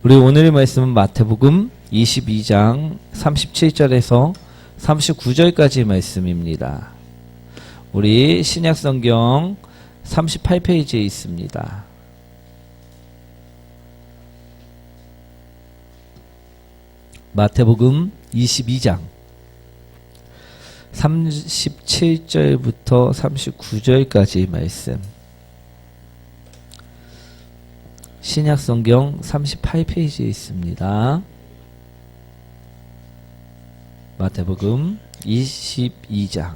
우리 오늘의 말씀은 마태복음 22장 37절에서 39절까지의 말씀입니다. 우리 신약성경 38페이지에 있습니다. 마태복음 22장 37절부터 39절까지의 말씀. 신약성경 38페이지에 있습니다. 마태복음 22장.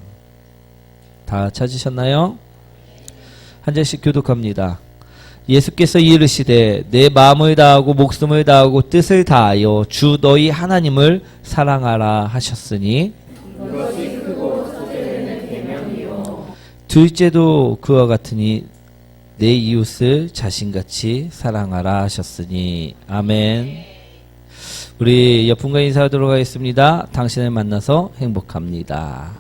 다 찾으셨나요? 한 절씩 교독합니다. 예수께서 이르시되 내 마음을 다하고 목숨을 다하고 뜻을 다하여 주 너희 하나님을 사랑하라 하셨으니 이것이 크고 소재되는 계명이요 둘째도 그와 같으니 내 이웃을 자신같이 사랑하라 하셨으니 아멘. 우리 옆분과 인사하도록 하겠습니다. 당신을 만나서 행복합니다.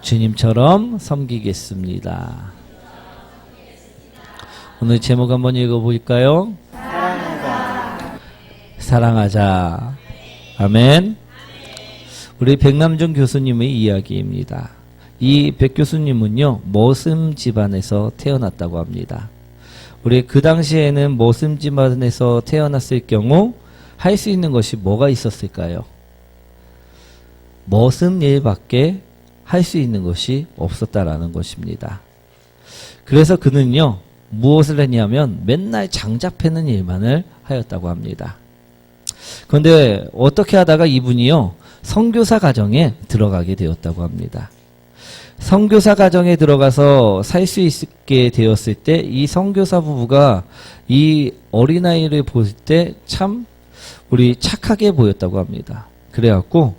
주님처럼 섬기겠습니다. 오늘 제목 한번 읽어볼까요? 사랑하자. 아멘. 우리 백남준 교수님의 이야기입니다. 이 백 교수님은요, 머슴 집안에서 태어났다고 합니다. 우리 그 당시에는 머슴 집안에서 태어났을 경우 할 수 있는 것이 뭐가 있었을까요? 머슴 일밖에 할 수 있는 것이 없었다라는 것입니다. 그래서 그는요, 무엇을 했냐면 맨날 장작 패는 일만을 하였다고 합니다. 그런데 어떻게 하다가 이분이요, 선교사 가정에 들어가게 되었다고 합니다. 선교사 가정에 들어가서 살 수 있게 되었을 때 이 선교사 부부가 이 어린아이를 볼 때 참 우리 착하게 보였다고 합니다. 그래갖고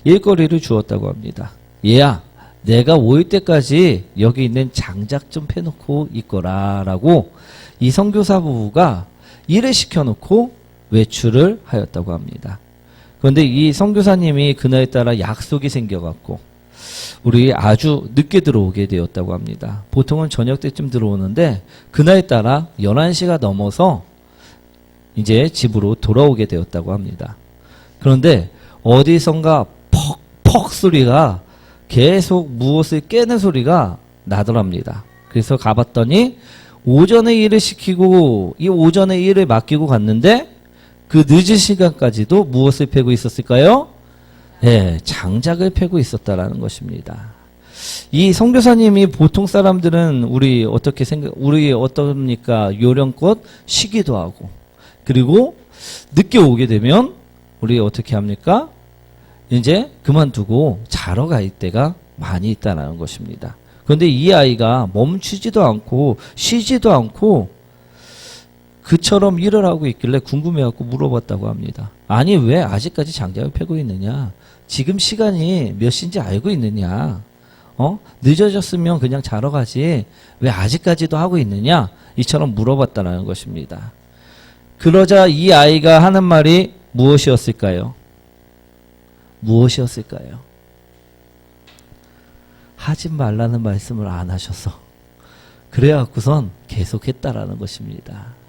일거리를 주었다고 합니다. 얘야, 내가 올 때까지 여기 있는 장작 좀 패놓고 있거라 라고 이 선교사 부부가 일을 시켜놓고 외출을 하였다고 합니다. 그런데 이 선교사님이 그날따라 약속이 생겨갖고 우리 아주 늦게 들어오게 되었다고 합니다. 보통은 저녁 때쯤 들어오는데 그날따라 11시가 넘어서 이제 집으로 돌아오게 되었다고 합니다. 그런데 어디선가 퍽퍽 소리가 계속 무엇을 깨는 소리가 나더랍니다. 그래서 가봤더니 오전에 일을 시키고 이 오전에 일을 맡기고 갔는데 그 늦은 시간까지도 무엇을 패고 있었을까요? 네, 장작을 패고 있었다라는 것입니다. 이 선교사님이 보통 사람들은 우리 어떻습니까? 요령껏 쉬기도 하고, 그리고 늦게 오게 되면 우리 어떻게 합니까? 이제 그만두고 자러 갈 때가 많이 있다는 것입니다. 그런데 이 아이가 멈추지도 않고 쉬지도 않고 그처럼 일을 하고 있길래 궁금해갖고 물어봤다고 합니다. 아니, 왜 아직까지 장작을 패고 있느냐? 지금 시간이 몇 시인지 알고 있느냐? 늦어졌으면 그냥 자러 가지 왜 아직까지도 하고 있느냐? 이처럼 물어봤다는 것입니다. 그러자 이 아이가 하는 말이 무엇이었을까요? 무엇이었을까요? 하지 말라는 말씀을 안 하셔서 그래갖고선 계속했다라는 것입니다.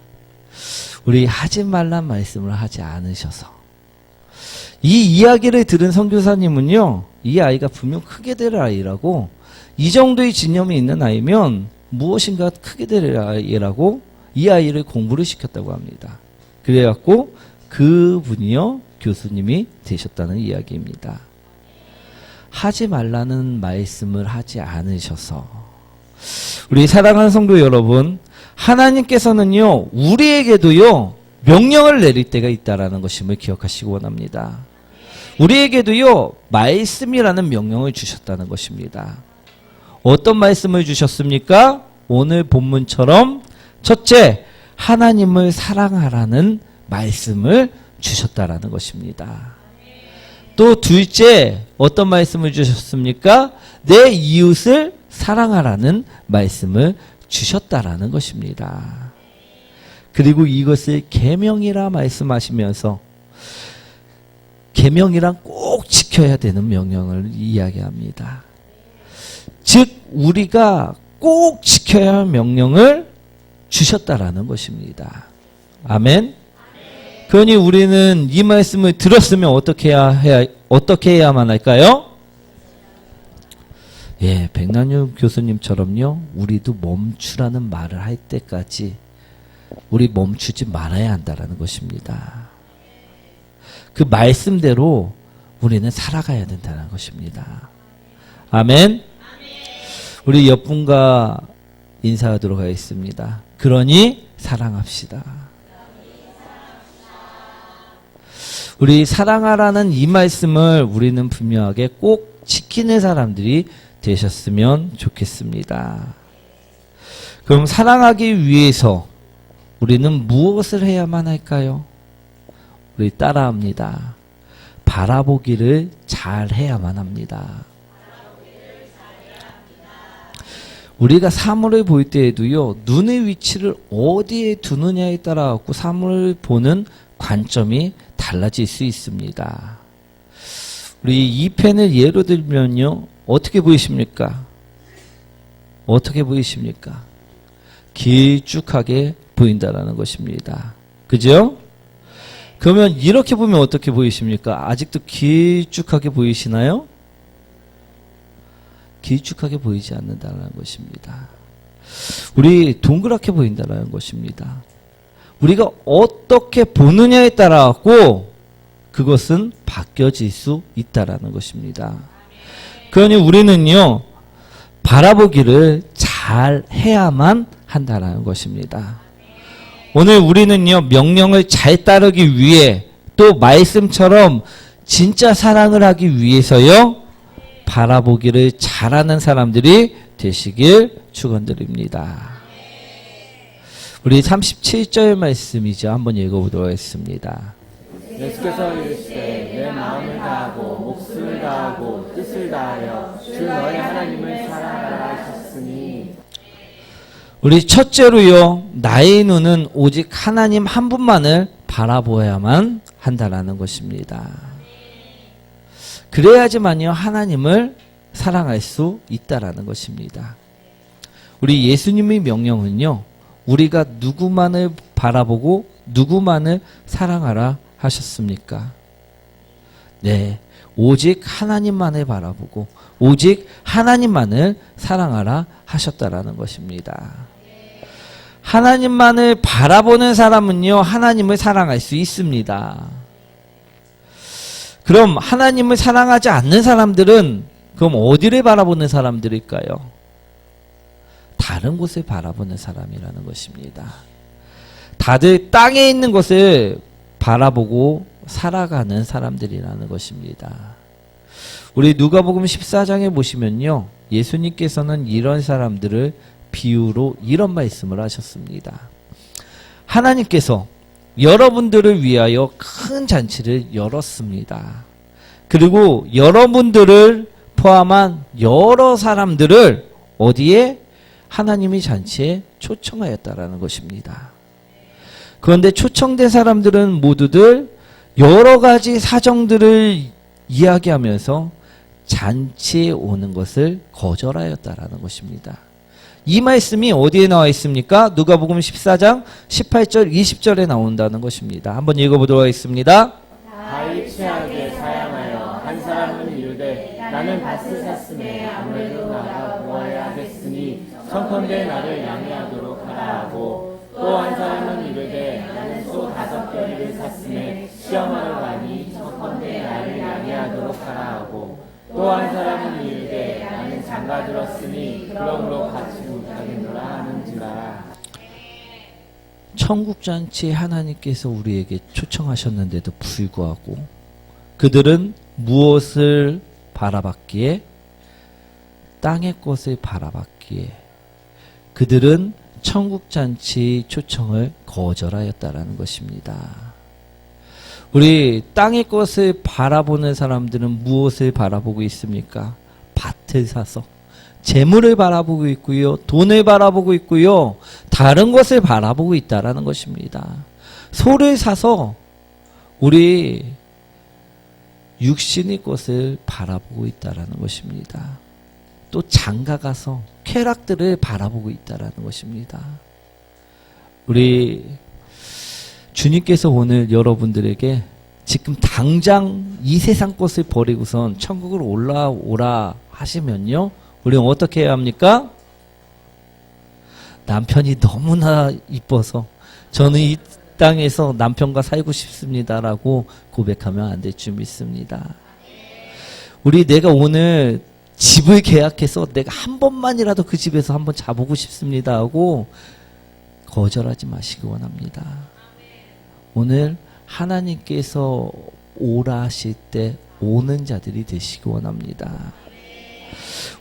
우리 하지 말란 말씀을 하지 않으셔서 이 이야기를 들은 선교사님은요, 이 아이가 분명 크게 될 아이라고, 이 정도의 지념이 있는 아이면 무엇인가 크게 될 아이라고 이 아이를 공부를 시켰다고 합니다. 그래갖고 그분이요, 교수님이 되셨다는 이야기입니다. 하지 말라는 말씀을 하지 않으셔서 우리 사랑하는 성도 여러분, 하나님께서는요, 우리에게도요, 명령을 내릴 때가 있다라는 것임을 기억하시기 원합니다. 우리에게도요, 말씀이라는 명령을 주셨다는 것입니다. 어떤 말씀을 주셨습니까? 오늘 본문처럼 첫째, 하나님을 사랑하라는 말씀을 주셨다라는 것입니다. 또 둘째, 어떤 말씀을 주셨습니까? 내 이웃을 사랑하라는 말씀을 주셨다라는 것입니다. 그리고 이것을 계명이라 말씀하시면서 계명이란 꼭 지켜야 되는 명령을 이야기합니다. 즉 우리가 꼭 지켜야 할 명령을 주셨다라는 것입니다. 아멘. 그러니 우리는 이 말씀을 들었으면 어떻게 해야만 할까요? 예, 백남용 교수님처럼요, 우리도 멈추라는 말을 할 때까지 우리 멈추지 말아야 한다라는 것입니다. 그 말씀대로 우리는 살아가야 된다는 것입니다. 아멘. 우리 옆분과 인사하도록 하겠습니다. 그러니 사랑합시다. 우리 사랑하라는 이 말씀을 우리는 분명하게 꼭 지키는 사람들이 되셨으면 좋겠습니다. 그럼 사랑하기 위해서 우리는 무엇을 해야만 할까요? 우리 따라합니다. 바라보기를 잘 해야만 합니다. 우리가 사물을 볼 때에도요, 눈의 위치를 어디에 두느냐에 따라 갖고 사물을 보는 관점이 달라질 수 있습니다. 우리 이 펜을 예로 들면요, 어떻게 보이십니까? 어떻게 보이십니까? 길쭉하게 보인다라는 것입니다. 그죠? 그러면 이렇게 보면 어떻게 보이십니까? 아직도 길쭉하게 보이시나요? 길쭉하게 보이지 않는다는 것입니다. 우리 동그랗게 보인다는 것입니다. 우리가 어떻게 보느냐에 따라 갖고 그것은 바뀌어질 수 있다라는 것입니다. 그러니 우리는요, 바라보기를 잘 해야만 한다라는 것입니다. 오늘 우리는요, 명령을 잘 따르기 위해 또 말씀처럼 진짜 사랑을 하기 위해서요, 바라보기를 잘하는 사람들이 되시길 축원드립니다. 우리 37절 말씀이죠. 한번 읽어보도록 하겠습니다. 예수께서 이르시되 내 마음을 다하고 목숨을 다하고 뜻을 다하여 주 너의 하나님을 사랑하라 하셨으니. 우리 첫째로요, 나의 눈은 오직 하나님 한 분만을 바라보아야만 한다라는 것입니다. 그래야지만요, 하나님을 사랑할 수 있다라는 것입니다. 우리 예수님의 명령은요, 우리가 누구만을 바라보고 누구만을 사랑하라 하셨습니까? 네, 오직 하나님만을 바라보고 오직 하나님만을 사랑하라 하셨다라는 것입니다. 하나님만을 바라보는 사람은요, 하나님을 사랑할 수 있습니다. 그럼 하나님을 사랑하지 않는 사람들은 그럼 어디를 바라보는 사람들일까요? 다른 곳을 바라보는 사람이라는 것입니다. 다들 땅에 있는 것을 바라보고 살아가는 사람들이라는 것입니다. 우리 누가복음 14장에 보시면요, 예수님께서는 이런 사람들을 비유로 이런 말씀을 하셨습니다. 하나님께서 여러분들을 위하여 큰 잔치를 열었습니다. 그리고 여러분들을 포함한 여러 사람들을 어디에? 하나님의 잔치에 초청하였다라는 것입니다. 그런데 초청된 사람들은 모두들 여러 가지 사정들을 이야기하면서 잔치에 오는 것을 거절하였다라는 것입니다. 이 말씀이 어디에 나와 있습니까? 누가복음 14장 18절 20절에 나온다는 것입니다. 한번 읽어보도록 하겠습니다. 다 일치하게 사양하여 한 사람은 이르되 나는 밭을 샀으매 아무래도 나가 보아야 하겠으니 청컨대 나를 양해하도록 하라 하고, 또 한 사람은 이르되 나는 소 5겨리를 샀으매 시험하러 가니 청컨대 나를 양해하도록 하라 하고, 또 한 사람은 이르되 나는 장가 들었으니 그러므로 같이 못하겠노라 하는지라. 천국잔치에 하나님께서 우리에게 초청하셨는데도 불구하고 그들은 무엇을 바라봤기에? 땅의 것을 바라봤기에 그들은 천국잔치 초청을 거절하였다라는 것입니다. 우리 땅의 것을 바라보는 사람들은 무엇을 바라보고 있습니까? 밭을 사서 재물을 바라보고 있고요, 돈을 바라보고 있고요, 다른 것을 바라보고 있다라는 것입니다. 소를 사서 우리 육신의 것을 바라보고 있다라는 것입니다. 또 장가 가서 쾌락들을 바라보고 있다라는 것입니다. 우리 주님께서 오늘 여러분들에게 지금 당장 이 세상 것을 버리고선 천국으로 올라오라 하시면요, 우리는 어떻게 해야 합니까? 남편이 너무나 이뻐서 저는 이 땅에서 남편과 살고 싶습니다라고 고백하면 안 될 줄 믿습니다. 우리 내가 오늘 집을 계약해서 내가 한 번만이라도 그 집에서 한번 자보고 싶습니다 하고 거절하지 마시기 원합니다. 오늘 하나님께서 오라 하실 때 오는 자들이 되시기 원합니다.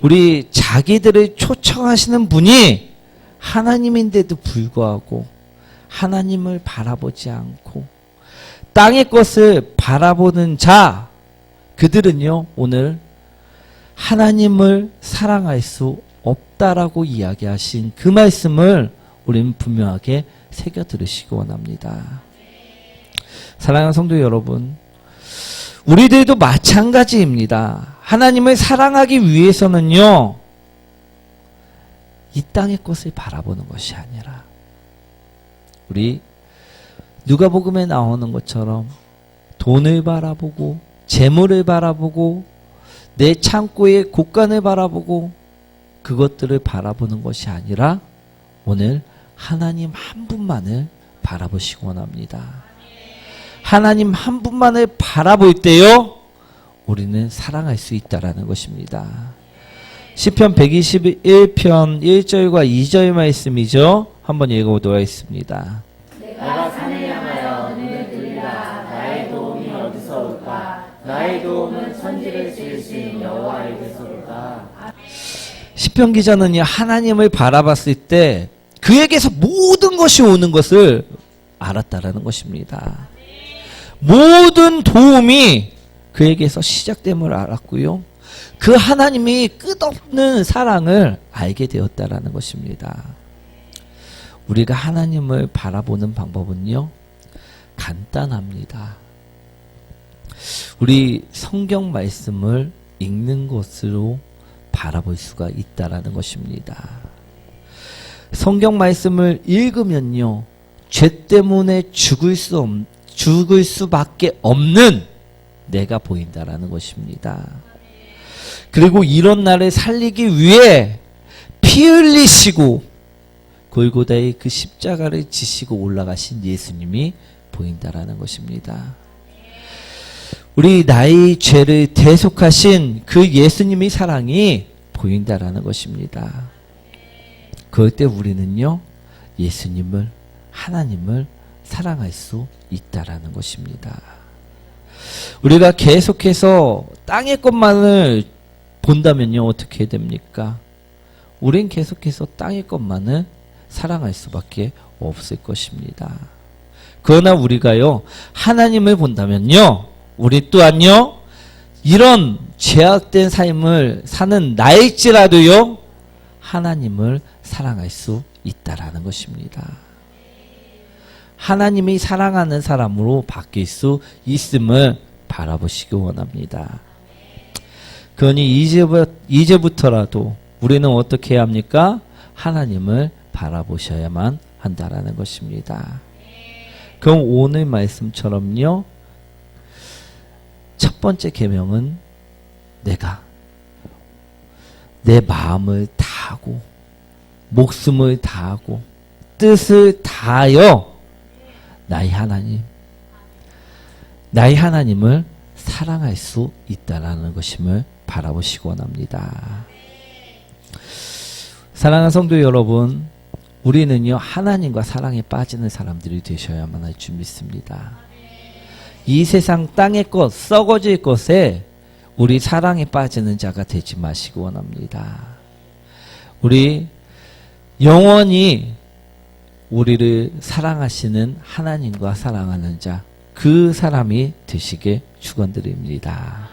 우리 자기들을 초청하시는 분이 하나님인데도 불구하고 하나님을 바라보지 않고 땅의 것을 바라보는 자, 그들은요 오늘 하나님을 사랑할 수 없다라고 이야기하신 그 말씀을 우리는 분명하게 새겨 들으시기 원합니다. 사랑하는 성도 여러분, 우리들도 마찬가지입니다. 하나님을 사랑하기 위해서는요, 이 땅의 것을 바라보는 것이 아니라 우리 누가복음에 나오는 것처럼 돈을 바라보고 재물을 바라보고 내 창고의 곳간을 바라보고 그것들을 바라보는 것이 아니라 오늘 하나님 한 분만을 바라보시기 원합니다. 하나님 한 분만을 바라볼 때요, 우리는 사랑할 수 있다라는 것입니다. 시편 121편 1절과 2절 말씀이죠. 한번 읽어보도록 하겠습니다. 내가 산을 향하여 눈을 들리라. 나의 도움이 어디서 올까? 나의 도움은 천지를 지으신 여호와에게서로다. 시편 기자는요, 하나님을 바라봤을 때 그에게서 모든 것이 오는 것을 알았다라는 것입니다. 모든 도움이 그에게서 시작됨을 알았고요, 그 하나님이 끝없는 사랑을 알게 되었다라는 것입니다. 우리가 하나님을 바라보는 방법은요, 간단합니다. 우리 성경 말씀을 읽는 것으로 바라볼 수가 있다라는 것입니다. 성경 말씀을 읽으면요, 죄 때문에 죽을 수밖에 없는 내가 보인다라는 것입니다. 그리고 이런 나를 살리기 위해 피 흘리시고 골고다의 그 십자가를 지시고 올라가신 예수님이 보인다라는 것입니다. 우리 나의 죄를 대속하신 그 예수님의 사랑이 보인다라는 것입니다. 그럴 때 우리는요, 예수님을, 하나님을 사랑할 수 있다라는 것입니다. 우리가 계속해서 땅의 것만을 본다면요, 어떻게 됩니까? 우린 계속해서 땅의 것만을 사랑할 수밖에 없을 것입니다. 그러나 우리가요, 하나님을 본다면요, 우리 또한요, 이런 죄악된 삶을 사는 나일지라도요, 하나님을 사랑할 수 있다라는 것입니다. 하나님이 사랑하는 사람으로 바뀔 수 있음을 바라보시기 원합니다. 그러니 이제부터라도 우리는 어떻게 해야 합니까? 하나님을 바라보셔야만 한다라는 것입니다. 그럼 오늘 말씀처럼요, 첫 번째 계명은 내가 내 마음을 다하고 목숨을 다하고 뜻을 다하여 나의 하나님을 사랑할 수 있다라는 것임을 바라보시기 원합니다. 사랑하는 성도 여러분, 우리는요, 하나님과 사랑에 빠지는 사람들이 되셔야만 할 줄 믿습니다. 이 세상 땅의 것, 썩어질 것에 우리 사랑에 빠지는 자가 되지 마시기 원합니다. 우리 영원히 우리를 사랑하시는 하나님과 사랑하는 자, 그 사람이 되시길 축원드립니다.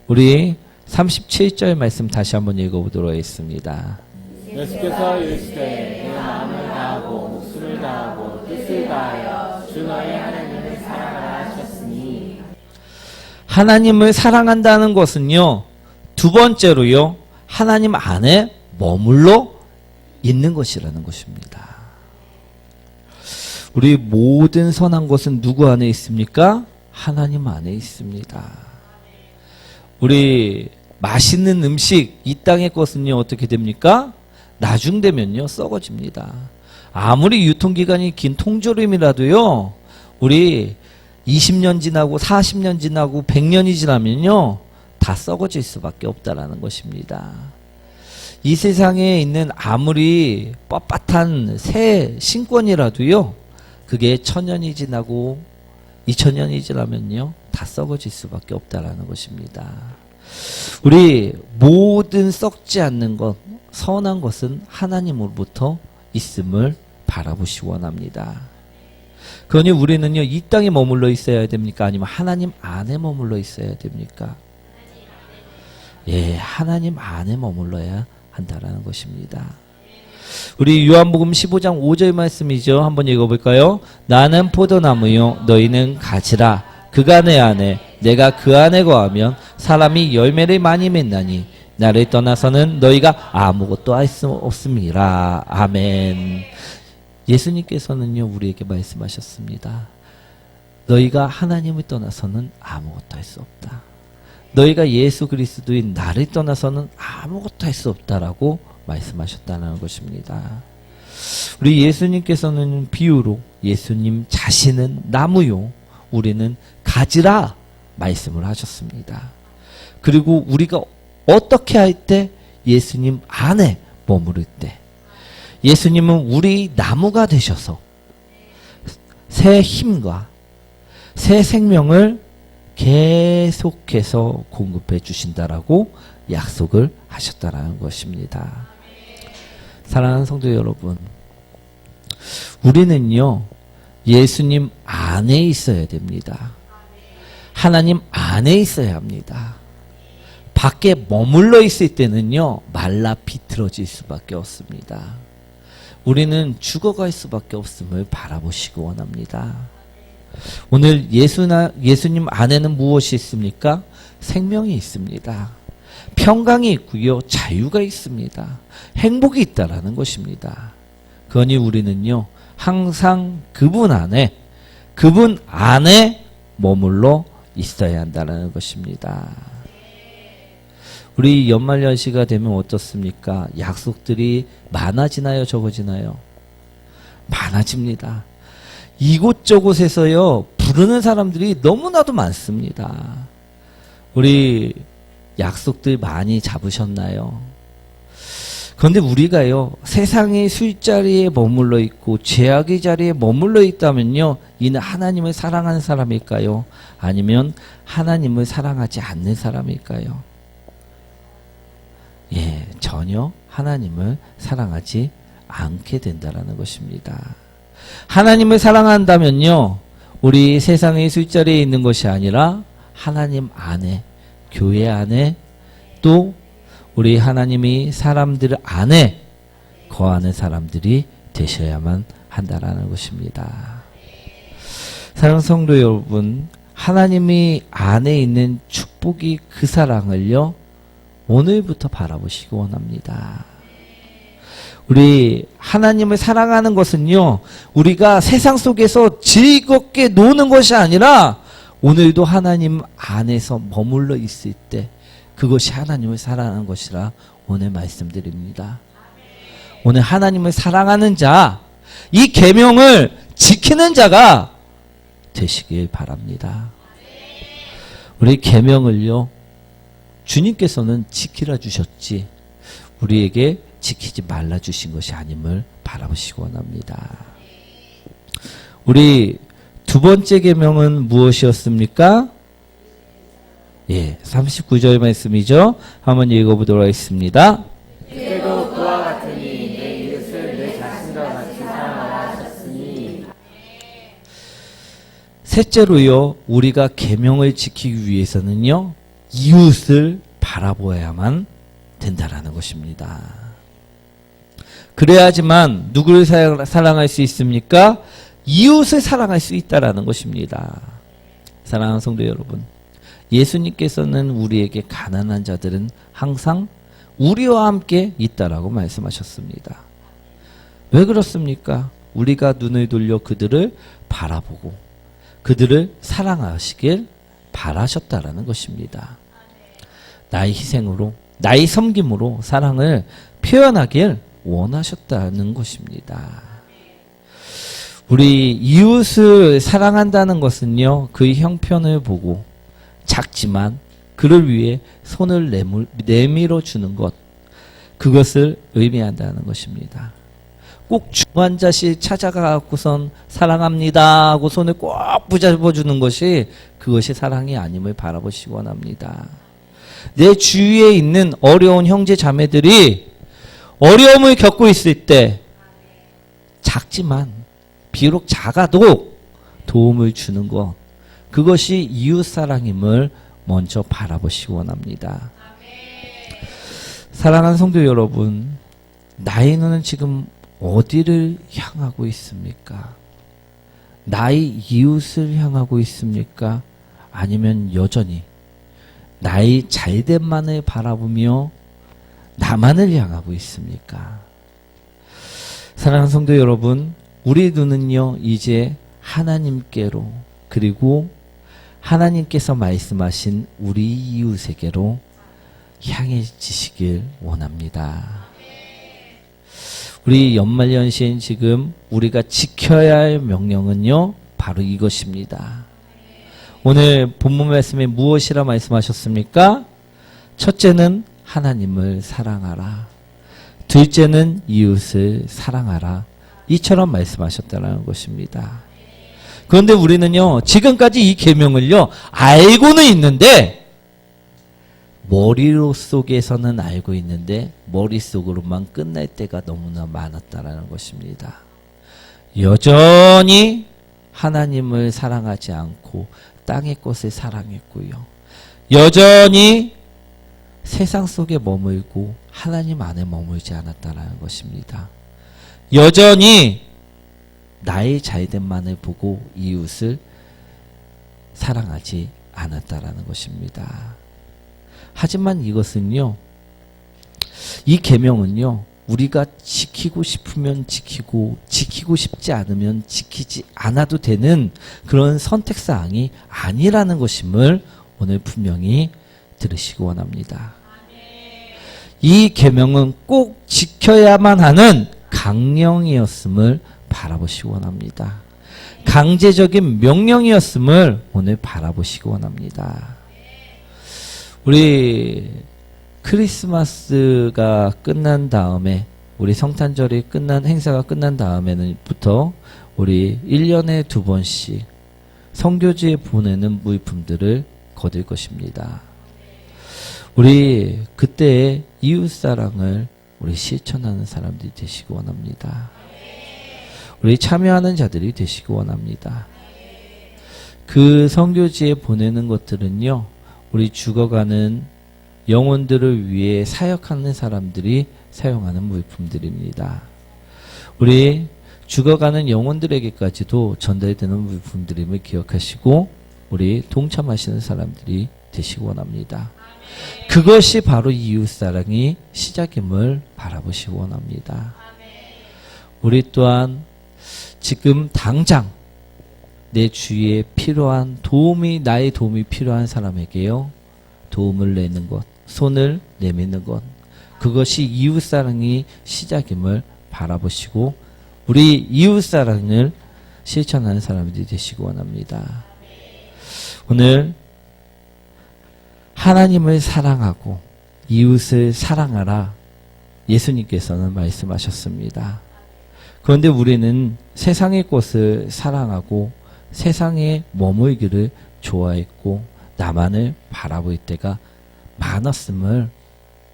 우리 37절 말씀 다시 한번 읽어보도록 하겠습니다. 예수께서 이르시되 내 마음을 다하고 목숨을 다하고 뜻을 다하여 주 너의 하나님을 사랑하라 하셨으니, 하나님을 사랑한다는 것은요, 두 번째로요, 하나님 안에 머물러 있는 것이라는 것입니다. 우리 모든 선한 것은 누구 안에 있습니까? 하나님 안에 있습니다. 우리 맛있는 음식, 이 땅의 것은요, 어떻게 됩니까? 나중 되면요, 썩어집니다. 아무리 유통기간이 긴 통조림이라도요, 우리 20년 지나고 40년 지나고 100년이 지나면요, 다 썩어질 수밖에 없다라는 것입니다. 이 세상에 있는 아무리 뻣뻣한 새 신권이라도요, 그게 1000년이 지나고 2000년이 지나면요, 다 썩어질 수밖에 없다라는 것입니다. 우리 모든 썩지 않는 것, 선한 것은 하나님으로부터 있음을 바라보시기 원합니다. 그러니 우리는요, 이 땅에 머물러 있어야 됩니까? 아니면 하나님 안에 머물러 있어야 됩니까? 예, 하나님 안에 머물러야 한다라는 것입니다. 우리 요한복음 15장 5절 말씀이죠. 한번 읽어볼까요? 나는 포도나무요, 너희는 가지라. 그가 내 안에, 내가 그 안에 거하면 사람이 열매를 많이 맺나니 나를 떠나서는 너희가 아무것도 할 수 없음이라. 아멘. 예수님께서는요, 우리에게 말씀하셨습니다. 너희가 하나님을 떠나서는 아무것도 할 수 없다. 너희가 예수 그리스도인 나를 떠나서는 아무것도 할 수 없다라고 말씀하셨다는 것입니다. 우리 예수님께서는 비유로 예수님 자신은 나무요, 우리는 가지라 말씀을 하셨습니다. 그리고 우리가 어떻게 할 때? 예수님 안에 머무를 때. 예수님은 우리 나무가 되셔서 새 힘과 새 생명을 계속해서 공급해 주신다라고 약속을 하셨다라는 것입니다. 사랑하는 성도 여러분, 우리는요, 예수님 안에 있어야 됩니다. 하나님 안에 있어야 합니다. 밖에 머물러 있을 때는요, 말라 비틀어질 수밖에 없습니다. 우리는 죽어갈 수밖에 없음을 바라보시기 원합니다. 오늘 예수님 안에는 무엇이 있습니까? 생명이 있습니다. 평강이 있고요, 자유가 있습니다. 행복이 있다라는 것입니다. 그러니 우리는요, 항상 그분 안에 머물러 있어야 한다는 것입니다. 우리 연말연시가 되면 어떻습니까? 약속들이 많아지나요, 적어지나요? 많아집니다. 이곳저곳에서요, 부르는 사람들이 너무나도 많습니다. 우리 약속들 많이 잡으셨나요? 그런데 우리가요, 세상의 술자리에 머물러 있고 죄악의 자리에 머물러 있다면요, 이는 하나님을 사랑하는 사람일까요? 아니면 하나님을 사랑하지 않는 사람일까요? 예, 전혀 하나님을 사랑하지 않게 된다라는 것입니다. 하나님을 사랑한다면요, 우리 세상의 술자리에 있는 것이 아니라 하나님 안에, 교회 안에, 또 우리 하나님이 사람들 안에 거하는 사람들이 되셔야만 한다라는 것입니다. 사랑하는 성도 여러분, 하나님이 안에 있는 축복이 그 사랑을요, 오늘부터 바라보시기 원합니다. 우리 하나님을 사랑하는 것은요, 우리가 세상 속에서 즐겁게 노는 것이 아니라 오늘도 하나님 안에서 머물러 있을 때 그것이 하나님을 사랑하는 것이라 오늘 말씀드립니다. 오늘 하나님을 사랑하는 자, 이 계명을 지키는 자가 되시길 바랍니다. 우리 계명을요, 주님께서는 지키라 주셨지 우리에게 지키지 말라 주신 것이 아님을 바라보시기 원합니다. 우리 두 번째 계명은 무엇이었습니까? 예, 39절 말씀이죠. 한번 읽어보도록 하겠습니다. 그때도 그와 같으니 내 이웃을 내 자신과 같이 사랑하라 하셨으니. 셋째로요, 우리가 계명을 지키기 위해서는요, 이웃을 바라보아야만 된다라는 것입니다. 그래야지만 누구를 사랑할 수 있습니까? 이웃을 사랑할 수 있다라는 것입니다. 사랑하는 성도 여러분, 예수님께서는 우리에게 가난한 자들은 항상 우리와 함께 있다라고 말씀하셨습니다. 왜 그렇습니까? 우리가 눈을 돌려 그들을 바라보고 그들을 사랑하시길 바라셨다라는 것입니다. 나의 희생으로, 나의 섬김으로 사랑을 표현하길 원하셨다는 것입니다. 우리 이웃을 사랑한다는 것은요, 그의 형편을 보고 작지만 그를 위해 손을 내밀어 주는 것, 그것을 의미한다는 것입니다. 꼭 중환자실 찾아가고선 사랑합니다 하고 손을 꼭 붙잡아 주는 것이 그것이 사랑이 아님을 바라보시기 원합니다. 내 주위에 있는 어려운 형제 자매들이 어려움을 겪고 있을 때 작지만 비록 작아도 도움을 주는 것, 그것이 이웃사랑임을 먼저 바라보시기 원합니다. 사랑하는 성도 여러분, 나의 눈은 지금 어디를 향하고 있습니까? 나의 이웃을 향하고 있습니까? 아니면 여전히 나의 잘됨만을 바라보며 나만을 향하고 있습니까? 사랑하는 성도 여러분, 우리 눈은요, 이제 하나님께로, 그리고 하나님께서 말씀하신 우리 이웃에게로 향해지시길 원합니다. 우리 연말연시엔 지금 우리가 지켜야 할 명령은요, 바로 이것입니다. 오늘 본문 말씀에 무엇이라 말씀하셨습니까? 첫째는 하나님을 사랑하라. 둘째는 이웃을 사랑하라. 이처럼 말씀하셨다는 것입니다. 그런데 우리는요, 지금까지 이 계명을요, 알고는 있는데, 머리로 속에서는 알고 있는데, 머릿속으로만 끝날 때가 너무나 많았다는 것입니다. 여전히 하나님을 사랑하지 않고, 땅의 것을 사랑했고요. 여전히 세상 속에 머물고, 하나님 안에 머물지 않았다는 것입니다. 여전히 나의 잘됨만을 보고 이웃을 사랑하지 않았다라는 것입니다. 하지만 이것은요, 이 계명은요, 우리가 지키고 싶으면 지키고, 지키고 싶지 않으면 지키지 않아도 되는 그런 선택사항이 아니라는 것임을 오늘 분명히 들으시기 원합니다. 이 계명은 꼭 지켜야만 하는 강령이었음을 바라보시기 원합니다. 강제적인 명령이었음을 오늘 바라보시기 원합니다. 우리 크리스마스가 끝난 다음에, 우리 성탄절이 끝난 행사가 끝난 다음에는부터 우리 1년에 2번씩 선교지에 보내는 물품들을 거둘 것입니다. 우리 그때의 이웃사랑을 우리 실천하는 사람들이 되시기 원합니다. 우리 참여하는 자들이 되시기 원합니다. 그 선교지에 보내는 것들은요, 우리 죽어가는 영혼들을 위해 사역하는 사람들이 사용하는 물품들입니다. 우리 죽어가는 영혼들에게까지도 전달되는 물품들임을 기억하시고 우리 동참하시는 사람들이 되시기 원합니다. 그것이 바로 이웃사랑의 시작임을 바라보시기 원합니다. 우리 또한 지금 당장 내 주위에 필요한 도움이, 나의 도움이 필요한 사람에게요, 도움을 내는 것, 손을 내미는 것, 그것이 이웃사랑의 시작임을 바라보시고 우리 이웃사랑을 실천하는 사람들이 되시기 원합니다. 오늘 하나님을 사랑하고 이웃을 사랑하라 예수님께서는 말씀하셨습니다. 그런데 우리는 세상의 것을 사랑하고 세상에 머물기를 좋아했고 나만을 바라볼 때가 많았음을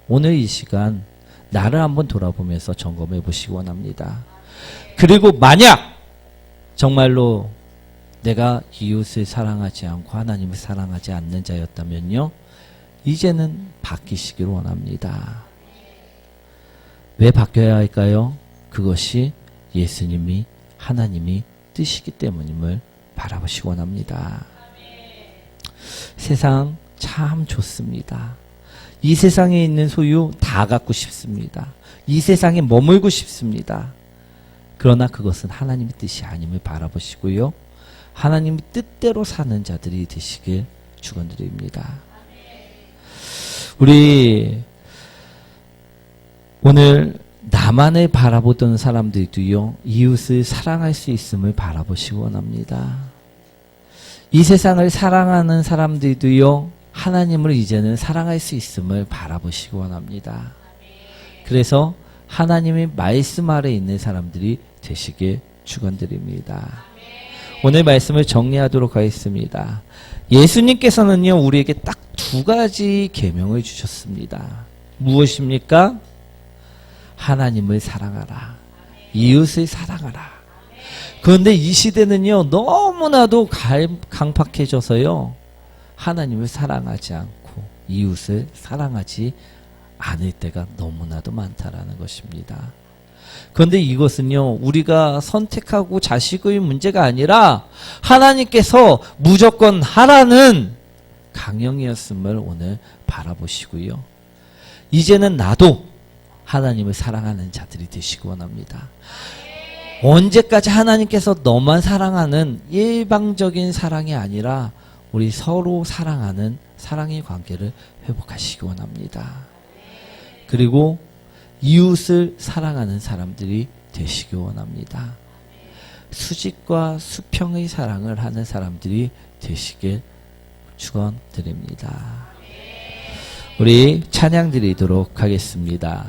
오늘 이 시간 나를 한번 돌아보면서 점검해 보시기 원합니다. 그리고 만약 정말로 내가 이웃을 사랑하지 않고 하나님을 사랑하지 않는 자였다면요, 이제는 바뀌시기를 원합니다. 왜 바뀌어야 할까요? 그것이 예수님이, 하나님이 뜻이기 때문임을 바라보시기 원합니다. 세상 참 좋습니다. 이 세상에 있는 소유 다 갖고 싶습니다. 이 세상에 머물고 싶습니다. 그러나 그것은 하나님의 뜻이 아님을 바라보시고요. 하나님의 뜻대로 사는 자들이 되시길 축원드립니다. 우리 오늘 나만을 바라보던 사람들도요, 이웃을 사랑할 수 있음을 바라보시기 원합니다. 이 세상을 사랑하는 사람들도요, 하나님을 이제는 사랑할 수 있음을 바라보시기 원합니다. 그래서 하나님의 말씀 아래 있는 사람들이 되시길 축원드립니다. 오늘 말씀을 정리하도록 하겠습니다. 예수님께서는요, 우리에게 딱 두 가지 계명을 주셨습니다. 무엇입니까? 하나님을 사랑하라. 이웃을 사랑하라. 그런데 이 시대는요, 너무나도 강팍해져서요, 하나님을 사랑하지 않고 이웃을 사랑하지 않을 때가 너무나도 많다라는 것입니다. 그런데 이것은요, 우리가 선택하고 자식의 문제가 아니라 하나님께서 무조건 하라는 강령이었음을 오늘 바라보시고요. 이제는 나도 하나님을 사랑하는 자들이 되시기 원합니다. 언제까지 하나님께서 너만 사랑하는 일방적인 사랑이 아니라 우리 서로 사랑하는 사랑의 관계를 회복하시기 원합니다. 그리고 이웃을 사랑하는 사람들이 되시기 원합니다. 수직과 수평의 사랑을 하는 사람들이 되시길 축원드립니다. 우리 찬양 드리도록 하겠습니다.